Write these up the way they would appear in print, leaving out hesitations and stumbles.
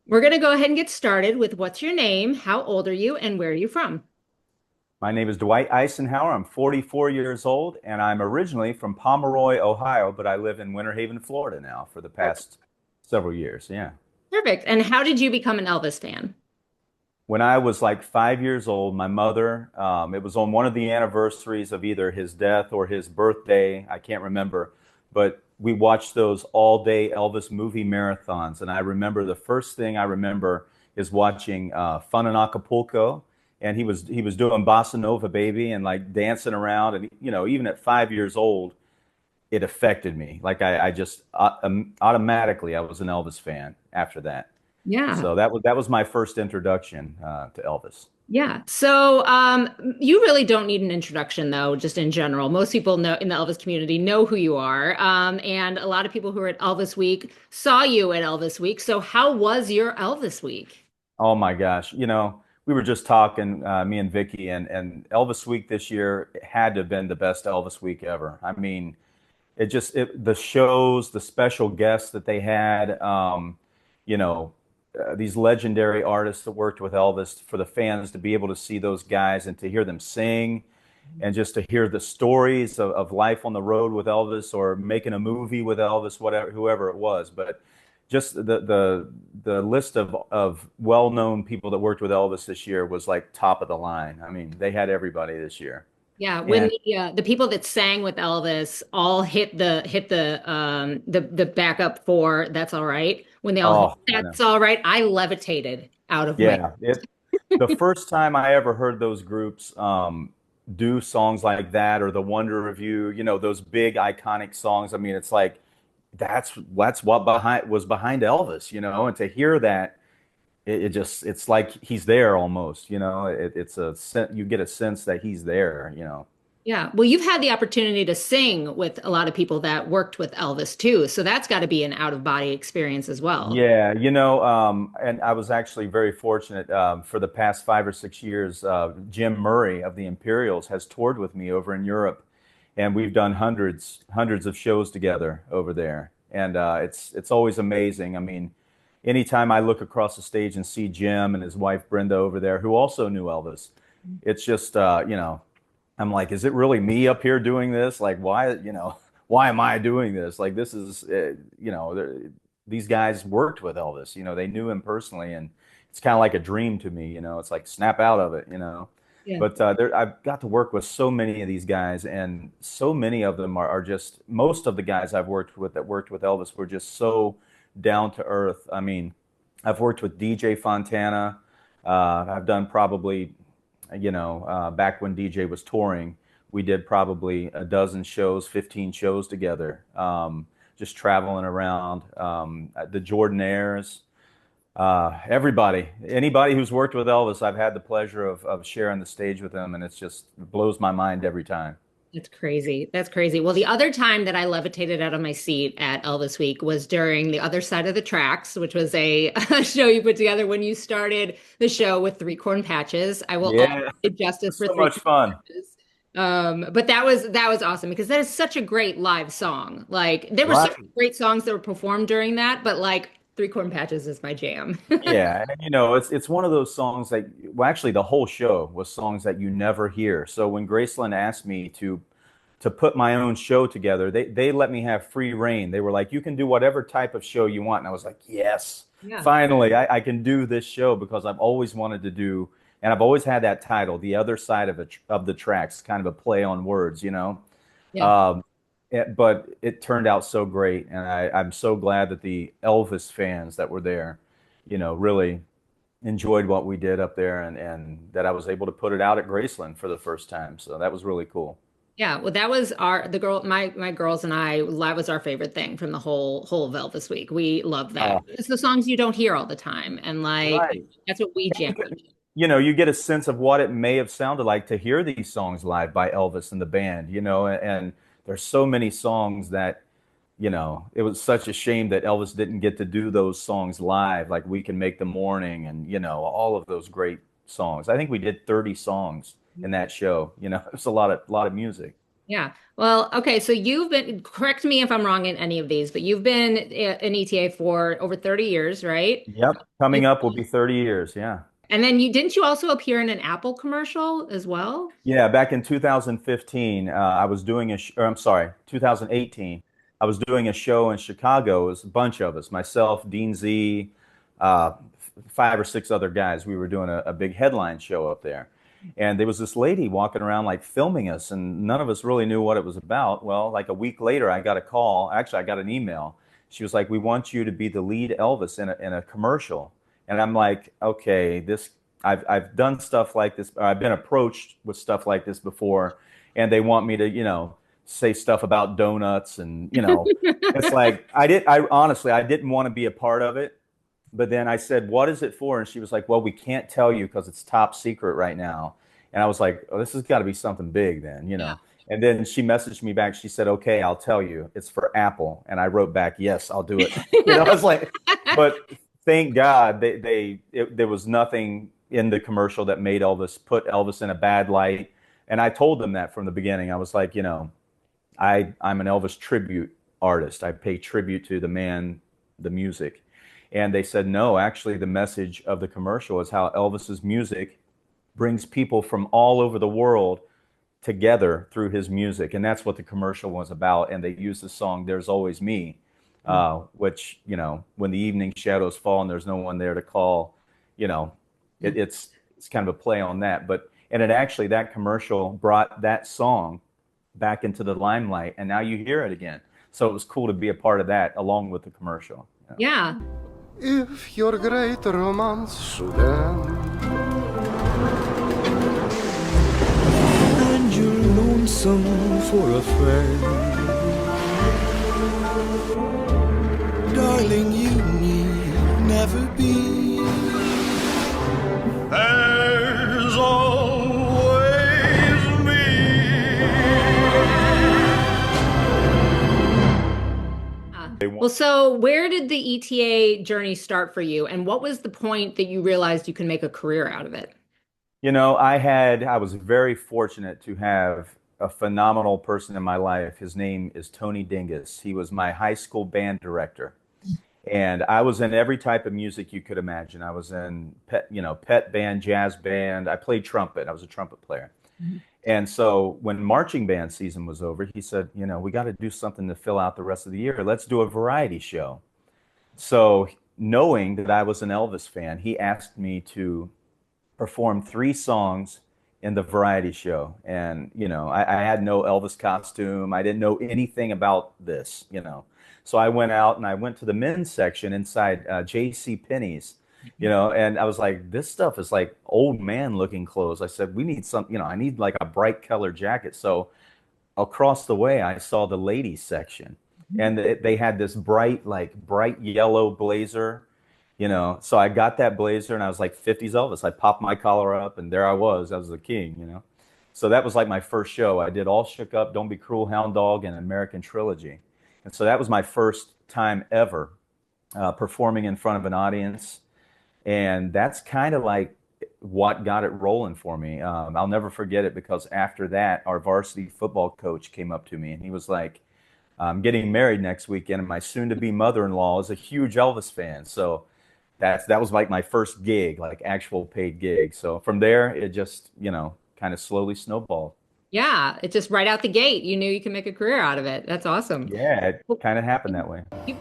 We're going to go ahead and get started with what's your name, how old are you, and where are you from? My name is Dwight Icenhower. I'm 44 years old, and I'm originally from Pomeroy, Ohio, but I live in Winterhaven, Florida now for the Perfect. past several years. Yeah. Perfect. And how did you become an Elvis fan? When I was like 5 years old, my mother, it was on one of the anniversaries of either his death or his birthday. I can't remember, but we watched those all-day Elvis movie marathons. And I remember the first thing I remember is watching Fun in Acapulco, and he was doing Bossa Nova Baby and like dancing around. And even at 5 years old, it affected me. Like I just automatically I was an Elvis fan after that. Yeah. So that was my first introduction to Elvis. Yeah. So you really don't need an introduction, though, just in general. Most people know in the Elvis community know who you are. And a lot of people who are at Elvis Week saw you at Elvis Week. So how was your Elvis Week? Oh my gosh, we were just talking, me and Vicky, and Elvis Week this year had to have been the best Elvis Week ever. I mean, the shows, the special guests that they had, you know, these legendary artists that worked with Elvis, for the fans to be able to see those guys and to hear them sing, and just to hear the stories of life on the road with Elvis or making a movie with Elvis, whatever, whoever it was. But just the list of well-known people that worked with Elvis this year was like top of the line. I mean, they had everybody this year. Yeah, when And the people that sang with Elvis all hit the backup for "That's All Right," when they all hit oh, I know. "That's All Right," I levitated out of my. Yeah, the first time I ever heard those groups do songs like that, or the Wonder Review, those big iconic songs. I mean, it's like that's what behind was behind Elvis, and to hear that, it's like he's there almost, you get a sense that he's there. Yeah, well, you've had the opportunity to sing with a lot of people that worked with Elvis too, so that's got to be an out of body experience as well. Yeah, and I was actually very fortunate for the past 5 or 6 years. Jim Murray of the Imperials has toured with me over in Europe, and we've done hundreds of shows together over there. And it's always amazing. I mean, anytime I look across the stage and see Jim and his wife Brenda over there, who also knew Elvis, it's just I'm like, is it really me up here doing this? Like, why am I doing this? Like, this is, these guys worked with Elvis, they knew him personally, and it's kind of like a dream to me, it's like snap out of it. Yeah. But I've got to work with so many of these guys, and so many of them are just, most of the guys I've worked with that worked with Elvis were just so down to earth. I mean, I've worked with DJ Fontana. I've done probably back when DJ was touring, we did probably a dozen shows, 15 shows together, just traveling around. The Jordanaires, anybody who's worked with Elvis, I've had the pleasure of sharing the stage with them, and it's just it blows my mind every time. That's crazy. That's crazy. Well, the other time that I levitated out of my seat at Elvis Week was during the other side of the tracks, which was a show you put together when you started the show with Three Corn Patches. I will always Yeah, give justice for so Three much Corn fun. Patches. But that was awesome because that is such a great live song. Like there were so Right. many great songs that were performed during that, but like Three Corn Patches is my jam. Yeah, and it's one of those songs that, well, actually, the whole show was songs that you never hear. So when Graceland asked me to put my own show together, they let me have free reign. They were like, you can do whatever type of show you want. And I was like, yes, Yeah. finally, I can do this show because I've always wanted to do, and I've always had that title, The Other Side of the Tracks, kind of a play on words. Yeah. Um, but it turned out so great, and I'm so glad that the Elvis fans that were there, really enjoyed what we did up there, and that I was able to put it out at Graceland for the first time. So that was really cool. Yeah, well, that was our the girl my girls and I that was our favorite thing from the whole of Elvis Week. We love that. Uh, It's the songs you don't hear all the time, and like right. that's what we jam on. You get a sense of what it may have sounded like to hear these songs live by Elvis and the band, and there's so many songs that, it was such a shame that Elvis didn't get to do those songs live, like We Can Make the Morning and, all of those great songs. I think we did 30 songs in that show. It was a lot of music. Yeah. Well, okay. So you've been, correct me if I'm wrong in any of these, but you've been an ETA for over 30 years, right? Yep. You, Coming up will be 30 years. Yeah. and then didn't you also appear in an Apple commercial as well? Yeah, back in 2015, I was doing or I'm sorry, 2018, I was doing a show in Chicago. It was a bunch of us, myself, Dean Z, five or six other guys. We were doing a big headline show up there. And there was this lady walking around like filming us, and none of us really knew what it was about. Well, like a week later, I got a call. Actually, I got an email. She was like, "We want you to be the lead Elvis in a commercial." And I'm like, "Okay, this I've done stuff like this. Or I've been approached with stuff like this before, and they want me to, say stuff about donuts, and it's like I honestly I didn't want to be a part of it. But then I said, "What is it for?" And she was like, "Well, we can't tell you because it's top secret right now." And I was like, "Oh, this has got to be something big then." And then she messaged me back. She said, "Okay, I'll tell you. It's for Apple." And I wrote back, "Yes, I'll do it." I was like, but thank God there was nothing in the commercial that made Elvis put Elvis in a bad light. And I told them that from the beginning. I was like, I'm an Elvis tribute artist. I pay tribute to the man, the music. And they said, no, actually, the message of the commercial is how Elvis's music brings people from all over the world together through his music. And that's what the commercial was about. And they used the song There's Always Me, which, when the evening shadows fall and there's no one there to call, you know, it's kind of a play on that. And it actually, that commercial brought that song back into the limelight, and now you hear it again. So it was cool to be a part of that along with the commercial. Yeah. If your great romance should end and you're lonesome for a friend, darling, you need never be. There's always me. Well, so where did the ETA journey start for you, and what was the point that you realized you can make a career out of it? I was very fortunate to have a phenomenal person in my life. His name is Tony Dingus. He was my high school band director. And I was in every type of music you could imagine. I was in pet band, jazz band. I played trumpet. I was a trumpet player. Mhm. And so when marching band season was over, he said, we got to do something to fill out the rest of the year. Let's do a variety show. So knowing that I was an Elvis fan, he asked me to perform three songs in the variety show. And, I had no Elvis costume. I didn't know anything about this. So I went out and I went to the men's section inside J.C. Penney's, and I was like, this stuff is like old man looking clothes. I said, we need I need like a bright colored jacket. So across the way, I saw the ladies section, and they had this bright yellow blazer. So I got that blazer and I was like 50s Elvis. I popped my collar up and there I was. I was the king. So that was like my first show. I did All Shook Up, Don't Be Cruel, Hound Dog, and American Trilogy. And so that was my first time ever performing in front of an audience. And that's kind of like what got it rolling for me. I'll never forget it because after that, our varsity football coach came up to me and he was like, I'm getting married next weekend, and my soon-to-be mother-in-law is a huge Elvis fan. So that was like my first gig, like actual paid gig. So from there, it just, kind of slowly snowballed. Yeah, it's just right out the gate. You knew you could make a career out of it. That's awesome. Yeah, it Well, kind of happened that way. you-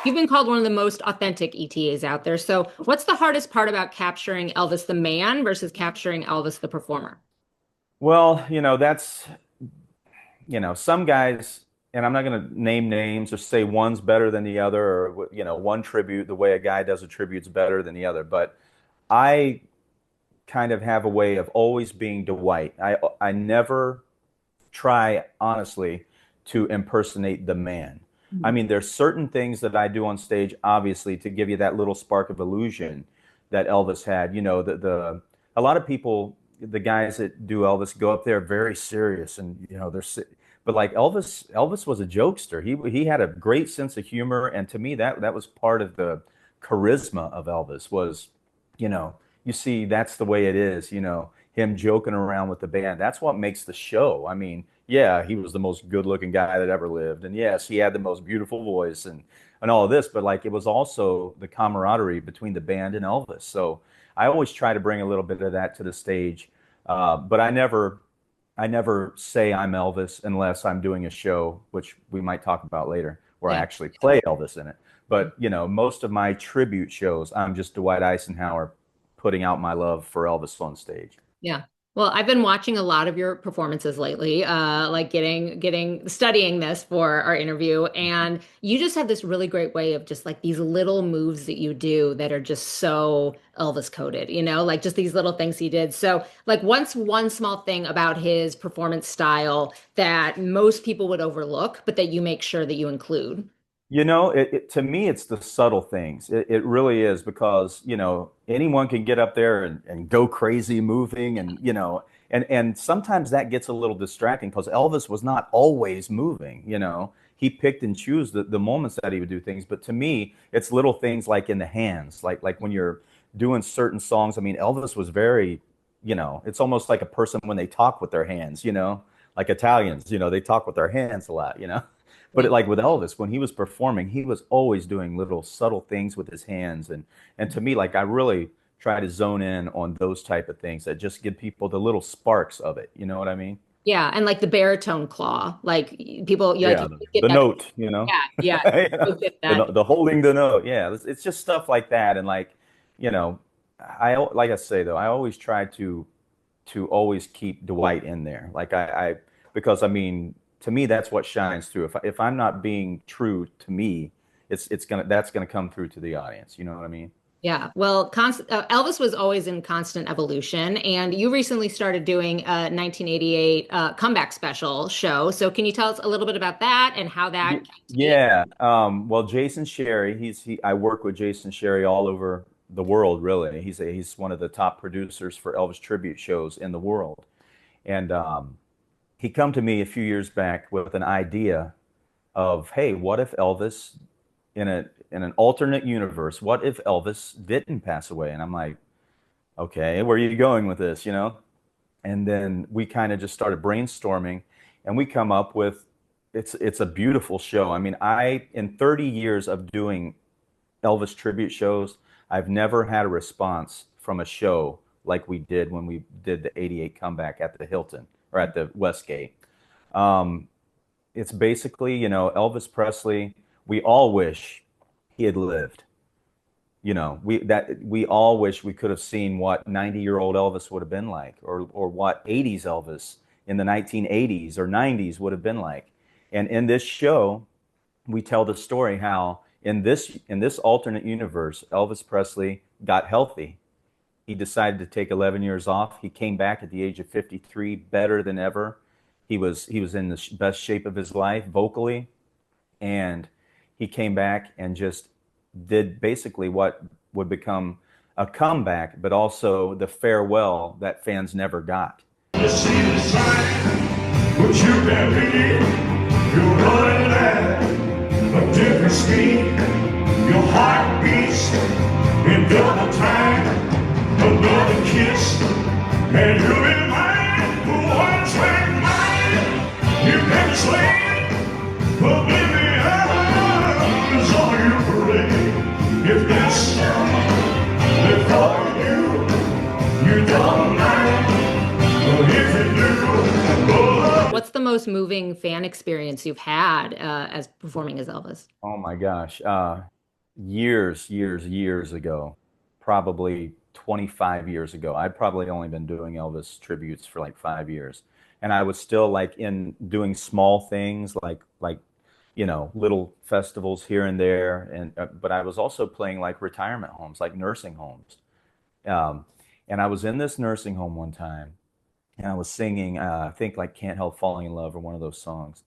You've been called one of the most authentic ETAs out there. So, what's the hardest part about capturing Elvis the man versus capturing Elvis the performer? Well, some guys and I'm not going to name names or say one's better than the other, or one tribute, the way a guy does a tribute's better than the other. But I kind of have a way of always being Dwight. I never try, honestly, to impersonate the man. I Mhm. mean, there's certain things that I do on stage, obviously, to give you that little spark of illusion that Elvis had. The a lot of people, the guys that do Elvis, go up there very serious, and but like Elvis was a jokester. He had a great sense of humor, and to me, that was part of the charisma of Elvis. Was, you know, you see, that's the way it is. Him joking around with the band. That's what makes the show. I mean, yeah, he was the most good-looking guy that ever lived, and yes, he had the most beautiful voice and all of this, but like it was also the camaraderie between the band and Elvis. So I always try to bring a little bit of that to the stage, but I never say I'm Elvis unless I'm doing a show, which we might talk about later, where I Yeah. actually play Elvis in it. But most of my tribute shows, I'm just Dwight Eisenhower putting out my love for Elvis on stage. Yeah. Well, I've been watching a lot of your performances lately, like studying this for our interview. And you just have this really great way of just like these little moves that you do that are just so Elvis coded, like just these little things he did. So, like, once one small thing about his performance style that most people would overlook, but that you make sure that you include. To me, it's the subtle things. It really is because, anyone can get up there and go crazy moving and sometimes that gets a little distracting because Elvis was not always moving. He picked and choose the moments that he would do things. But to me, it's little things like in the hands, like when you're doing certain songs. I mean, Elvis was very, it's almost like a person when they talk with their hands, like Italians, they talk with their hands a lot. But Yeah. like with Elvis, when he was performing, he was always doing little subtle things with his hands, and to me, like I really try to zone in on those type of things that just give people the little sparks of it. You know what I mean? Yeah. And like the baritone claw, like people, Yeah, you get the that. note. Yeah. Yeah. Yeah. You get The that. the holding the note. Yeah, it's just stuff like that, and like you know, like I say though, I always try to always keep Dwight in there. Like because I mean, to me, that's what shines through. If I'm not being true to me, that's gonna come through to the audience. You know what I mean? Yeah, well, Elvis was always in constant evolution, and you recently started doing a 1988 comeback special show. So, can you tell us a little bit about that and how that came to be? Yeah. Well, Jason Sherry, I work with Jason Sherry all over the world, really. He's one of the top producers for Elvis tribute shows in the world. And he come to me a few years back with an idea of, hey, what if Elvis in an alternate universe, what if Elvis didn't pass away? And I'm like, okay, where are you going with this? And then we kind of just started brainstorming, and we come up with it's a beautiful show. I mean, I in 30 years of doing Elvis tribute shows, I've never had a response from a show like we did when we did the 88 comeback at the Hilton or at the Westgate. Um, it's basically, Elvis Presley, we all wish he had lived. We all wish we could have seen what 90-year-old Elvis would have been like, or what 80s Elvis in the 1980s or 90s would have been like. And in this show, we tell the story how in this alternate universe, Elvis Presley got healthy. He decided to take 11 years off. He came back at the age of 53, better than ever. He was in the best shape of his life vocally, and he came back and just did basically what would become a comeback, but also the farewell that fans never got. You see the sign, but you can't believe you're running at a different speed. Your heart beats in double time. Another kiss, and you'll be mine for one track mind. You can slay, but baby, I'm is all you parade. If that's before you don't mind. But if you do, oh, What's the most moving fan experience you've had as performing as Elvis? Oh my gosh. Years ago, probably 25 years ago. I'd probably only been doing Elvis tributes for like 5 years. and I was still like in doing small things like little festivals here and there, and but I was also playing like retirement homes, like nursing homes. Um, and I was in this nursing home one time, and I was singing, I think like "Can't Help Falling in Love" or one of those songs.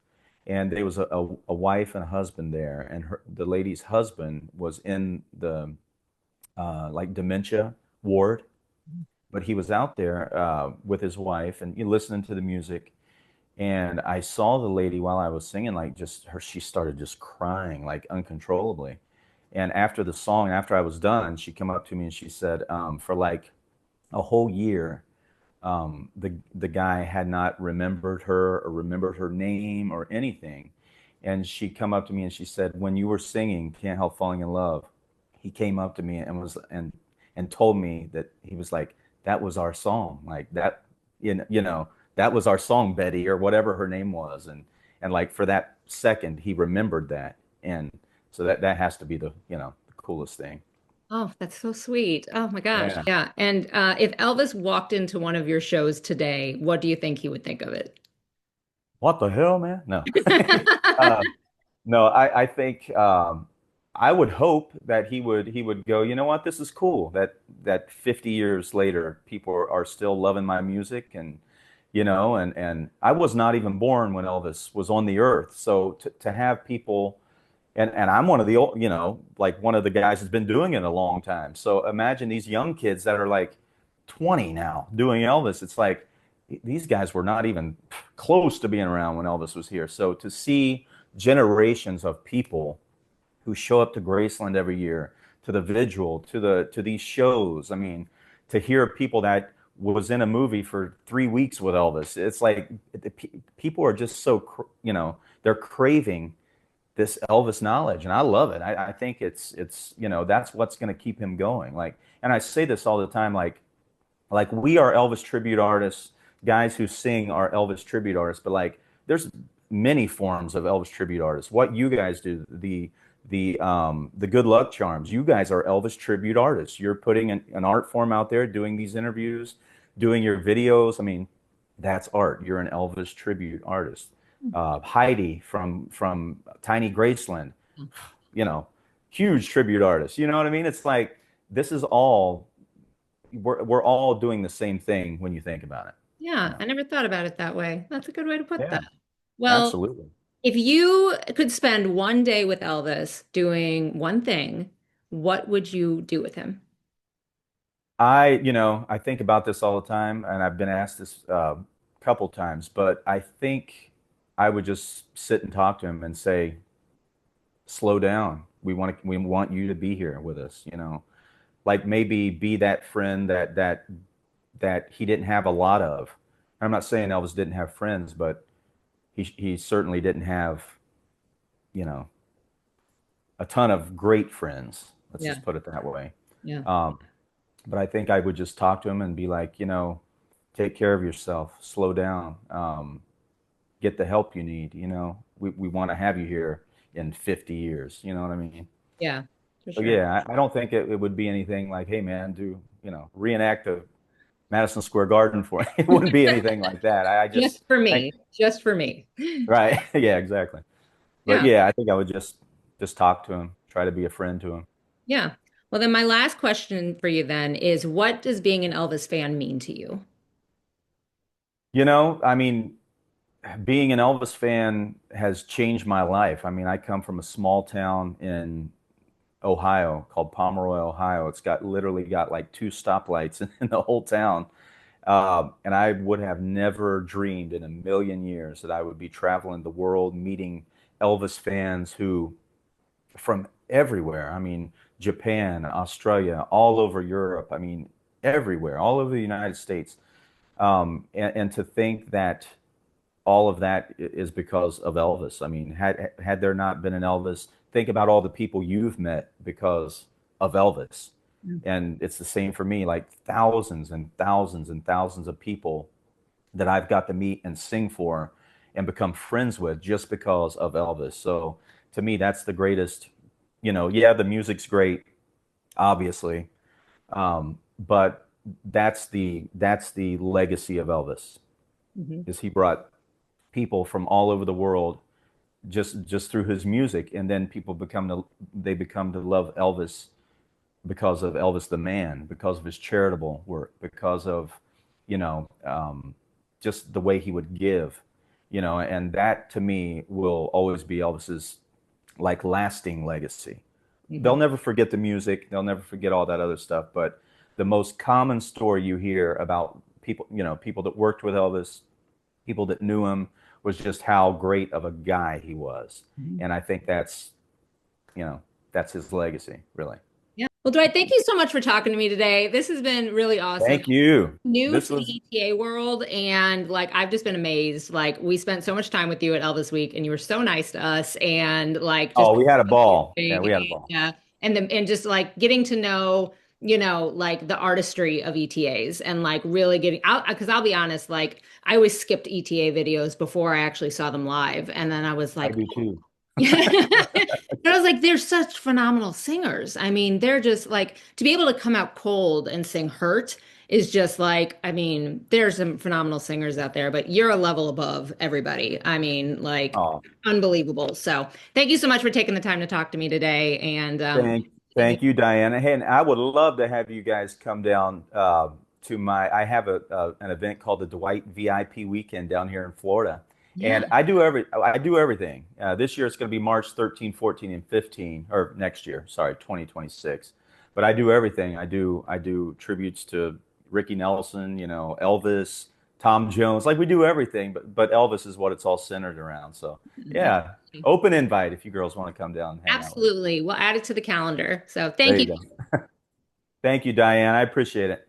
And there was a wife and a husband there, and the lady's husband was in the like dementia ward, but he was out there with his wife and listening to the music. And I saw the lady while I was singing, like just her, she started just crying like uncontrollably. And after the song, after I was done, she came up to me and she said, for like a whole year, the guy had not remembered her or remembered her name or anything. And she come up to me and she said, when you were singing "Can't Help Falling in Love," he came up to me and told me that he was like, that was our song, like that, that was our song, Betty, or whatever her name was. And like for that second, he remembered that. And so that has to be the coolest thing. Oh, that's so sweet. Oh my gosh. Yeah. Yeah. And if Elvis walked into one of your shows today, what do you think he would think of it? What the hell, man? No. uh, no, I think I would hope that he would go, you know what, this is cool that 50 years later people are still loving my music. And I was not even born when Elvis was on the earth. So to have people, and I'm one of the old, like one of the guys that's been doing it a long time. So imagine these young kids that are like 20 now doing Elvis. It's like these guys were not even close to being around when Elvis was here. So to see generations of people who show up to Graceland every year, to the vigil, to these shows. I mean, to hear people that was in a movie for 3 weeks with Elvis, it's like people are just so they're craving this Elvis knowledge, and I love it. I think it's that's what's going to keep him going. Like, and I say this all the time, like we are Elvis tribute artists, guys who sing are Elvis tribute artists, but like there's many forms of Elvis tribute artists. What you guys do, the Good Luck Charms, you guys are Elvis tribute artists. You're putting an art form out there, doing these interviews, doing your videos. I mean, that's art. You're an Elvis tribute artist. Heidi from Tiny Graceland, you know, huge tribute artist. You know what I mean? It's like this is all we're all doing the same thing when you think about it. You Yeah, know? I never thought about it that way. That's a good way to put Yeah, that. Well, absolutely. if you could spend one day with Elvis doing one thing, what would you do with him? I think about this all the time, and I've been asked this a couple times, but I think I would just sit and talk to him and say, slow down. We want you to be here with us, like maybe be that friend that he didn't have a lot of. I'm not saying Elvis didn't have friends, but he certainly didn't have, you know, a ton of great friends. Let's Yeah, just put it that way. yeah, Um, but I think I would just talk to him and be like, take care of yourself, slow down, get the help you need. We want to have you here in 50 years. You know what I mean? yeah, for So sure. yeah, I don't think it would be anything like, hey man, reenact a Madison Square Garden for me. It wouldn't be anything like that. I Just just for think, me, just for me. right. Yeah, exactly. But Yeah, yeah, I think I would just talk to him, try to be a friend to him. yeah. Well, then my last question for you then is what does being an Elvis fan mean to you? I mean, being an Elvis fan has changed my life. I mean, I come from a small town in Ohio called Pomeroy, Ohio. It's got literally got like two stoplights in the whole town. And I would have never dreamed in a million years that I would be traveling the world, meeting Elvis fans who from everywhere. I mean, Japan, Australia, all over Europe. I mean, everywhere, all over the United States. And to think that all of that is because of Elvis. I mean, had there not been an Elvis, think about all the people you've met because of Elvis. Mm. And it's the same for me, like thousands and thousands and thousands of people that I've got to meet and sing for and become friends with just because of Elvis. So to me, that's the greatest, yeah, the music's great, obviously. But that's the legacy of Elvis. Mhm. is he brought people from all over the world just through his music, and then they become to love Elvis because of Elvis the man, because of his charitable work, because of, you know, just the way he would give, and that to me will always be Elvis's like lasting legacy. They'll Mhm. never forget the music, they'll never forget all that other stuff, but the most common story you hear about people, people that worked with Elvis, people that knew him, was just how great of a guy he was. Mhm. And I think you know, that's his legacy, really. Yeah. Well, Dwight, thank you so much for talking to me today. This has been really awesome. Thank you. New This to the was, ETA world, and like I've just been amazed. Like we spent so much time with you at Elvis Week, and you were so nice to us, and like just oh, we had a ball. Yeah, we amazing, had a ball. and just like getting to know, like the artistry of ETAs, and like really getting out. Because I'll be honest, like I always skipped ETA videos before I actually saw them live, and then I was I like, do too. But I was like, they're such phenomenal singers. I mean, they're just like to be able to come out cold and sing Hurt is just like, I mean, there's some phenomenal singers out there, but you're a level above everybody. I mean, like Oh, unbelievable. So thank you so much for taking the time to talk to me today. And thank, thank you, Diana. Hey, and I would love to have you guys come down I have an event called the Dwight VIP Weekend down here in Florida. yeah. And I do everything. This year it's going to be March 13, 14, and 15, or next year, sorry, 2026. But I do everything. I do tributes to Ricky Nelson, Elvis, Tom Jones. Like we do everything, but Elvis is what it's all centered around. So yeah, open invite if you girls want to come down and hang out with us. Absolutely. We'll add it to the calendar. So There thank you. you go. Thank you, Diane. I appreciate it.